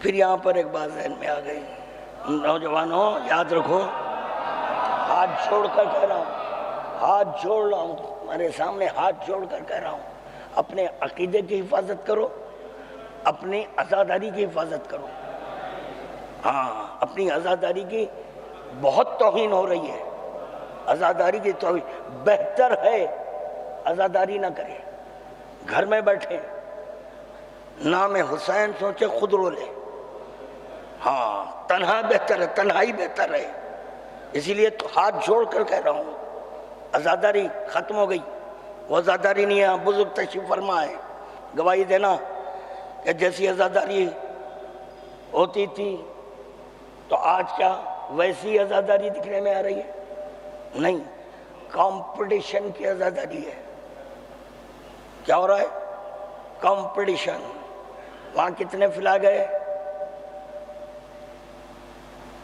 پھر یہاں پر ایک بات ذہن میں آ گئی، نوجوانوں یاد رکھو، ہاتھ چھوڑ کر کہہ رہا ہوں، ہاتھ جوڑ رہا ہوں تمہارے سامنے، ہاتھ جوڑ کر کہہ رہا ہوں، اپنے عقیدے کی حفاظت کرو، اپنی عزاداری کی حفاظت کرو۔ ہاں، اپنی عزاداری کی بہت توہین ہو رہی ہے، عزاداری کی توہین، بہتر ہے عزاداری نہ کرے، گھر میں بیٹھے نام حسین سوچے خود رو لے۔ ہاں، تنہا بہتر ہے، تنہائی بہتر ہے۔ اسی لیے تو ہاتھ جوڑ کر کہہ رہا ہوں، عزاداری ختم ہو گئی، وہ عزاداری نہیں ہے۔ بزرگ تشریف فرما ہے، گواہی دینا کہ جیسی عزاداری ہوتی تھی تو آج کیا ویسی عزاداری دکھنے میں آ رہی ہے؟ نہیں، کمپٹیشن کی عزاداری ہے۔ کیا ہو رہا ہے؟ کمپٹیشن۔ وہاں کتنے فلا گئے؟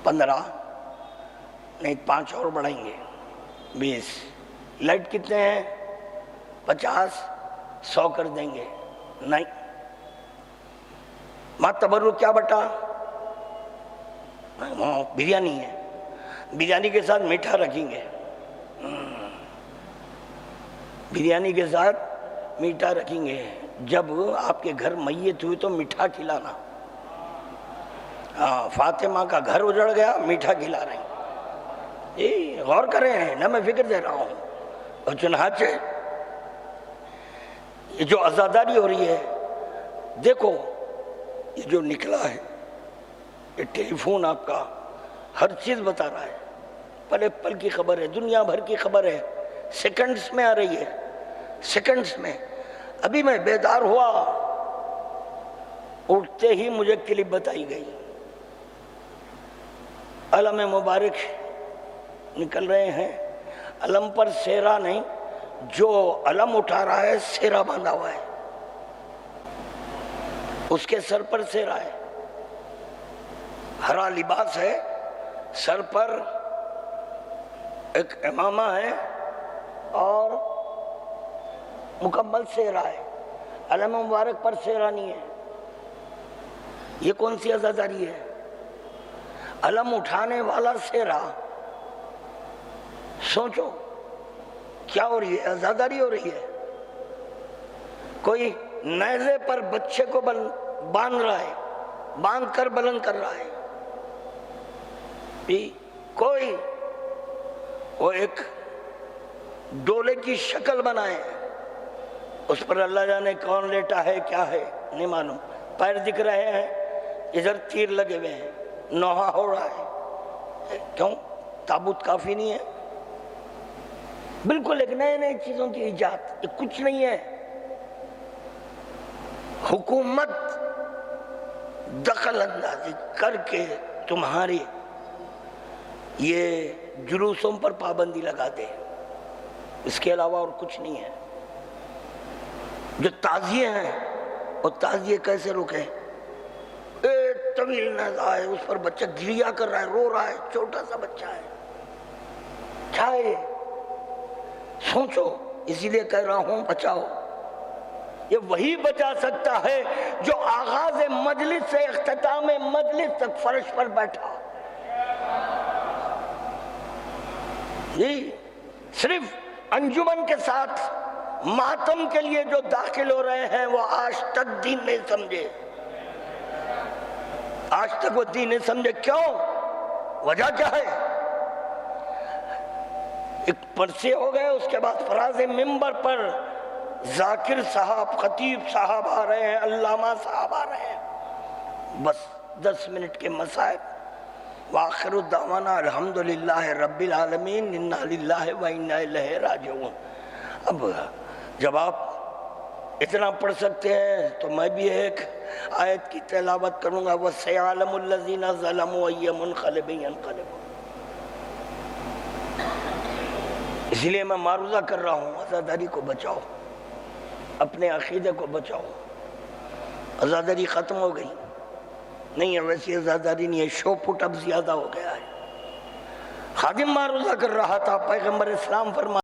15، نہیں 5 اور بڑھائیں گے، 20۔ لائٹ کتنے ہیں؟ 50، 100 کر دیں گے۔ نہیں، ماں تبرک کیا بٹا؟ بریانی ہے، بریانی کے ساتھ میٹھا رکھیں گے، بریانی کے ساتھ میٹھا رکھیں گے۔ جب آپ کے گھر میت ہوئی تو میٹھا کھلانا۔ ہاں، فاطمہ کا گھر اجڑ گیا، میٹھا کھلا رہے ہیں۔ یہ غور کر رہے ہیں نہ، میں فکر دے رہا ہوں۔ اور چنانچہ یہ جو عزاداری ہو رہی ہے، دیکھو یہ جو نکلا ہے، یہ ٹیلی فون آپ کا ہر چیز بتا رہا ہے، پل پل کی خبر ہے، دنیا بھر کی خبر ہے، سیکنڈز میں آ رہی ہے، سیکنڈز میں۔ ابھی میں بیدار ہوا، اٹھتے ہی مجھے کلپ بتائی گئی، علم مبارک نکل رہے ہیں، علم پر سہرا نہیں، جو علم اٹھا رہا ہے سہرا باندھا ہوا ہے، اس کے سر پر سہرا ہے، ہرا لباس ہے، سر پر ایک امامہ ہے اور مکمل سہرا ہے، علم مبارک پر سہرا نہیں ہے۔ یہ کون سی عزاداری ہے؟ علم اٹھانے والا سہرا۔ سوچو کیا ہو رہی ہے؟ عزاداری ہو رہی ہے۔ کوئی نیزے پر بچے کو باندھ رہا ہے، باندھ کر بلند کر رہا ہے، کوئی وہ ایک ڈولے کی شکل بنائے، اس پر اللہ جانے کون لیٹا ہے، کیا ہے نہیں معلوم، پیر دکھ رہے ہیں، ادھر تیر لگے ہوئے ہیں، نوحہ ہو رہا ہے۔ کیوں؟ تابوت کافی نہیں ہے؟ بالکل ایک نئے نئے چیزوں کی ایجاد، یہ کچھ نہیں ہے۔ حکومت دخل اندازی کر کے تمہاری یہ جلوسوں پر پابندی لگا دے، اس کے علاوہ اور کچھ نہیں ہے۔ جو تعزیے ہیں وہ تعزیے کیسے رکے؟ ایک طویل نیزہ ہے، اس پر بچہ گریا کر رہا ہے، رو رہا ہے، چھوٹا سا بچہ ہے، کیا ہے؟ سوچو، اسی لیے کہہ رہا ہوں بچاؤ۔ یہ وہی بچا سکتا ہے جو آغاز مجلس سے اختتام مجلس تک فرش پر بیٹھا۔ صرف انجمن کے ساتھ ماتم کے لیے جو داخل ہو رہے ہیں وہ آج تک دین نہیں سمجھے، آج تک وہ دین نہیں سمجھے۔ کیوں؟ وجہ کیا ہے؟ ایک پرسے ہو گئے، اس کے بعد فراز منبر پر ذاکر صاحب، خطیب صاحب آ رہے ہیں، علامہ صاحب آ رہے ہیں، بس 10 منٹ کے مصائب۔ وآخر الدعوانا الحمدللہ رب العالمین انا للہ و انا الیہ راجعون۔ اب جب آپ اتنا پڑھ سکتے ہیں تو میں بھی ایک آیت کی تلاوت کروں گا، وَسَيَعْلَمُ الَّذِينَ ظَلَمُوا أَيَّ مُنْقَلِبٍ يَنْقَلِبُونَ۔ اس لیے میں معروضہ کر رہا ہوں، عزاداری کو بچاؤ، اپنے عقیدے کو بچاؤ۔ عزاداری ختم ہو گئی نہیں ہے، ویسی عزاداری نہیں ہے، شو پٹ اب زیادہ ہو گیا ہے۔ خادم معروضہ کر رہا تھا، پیغمبر اسلام فرمایا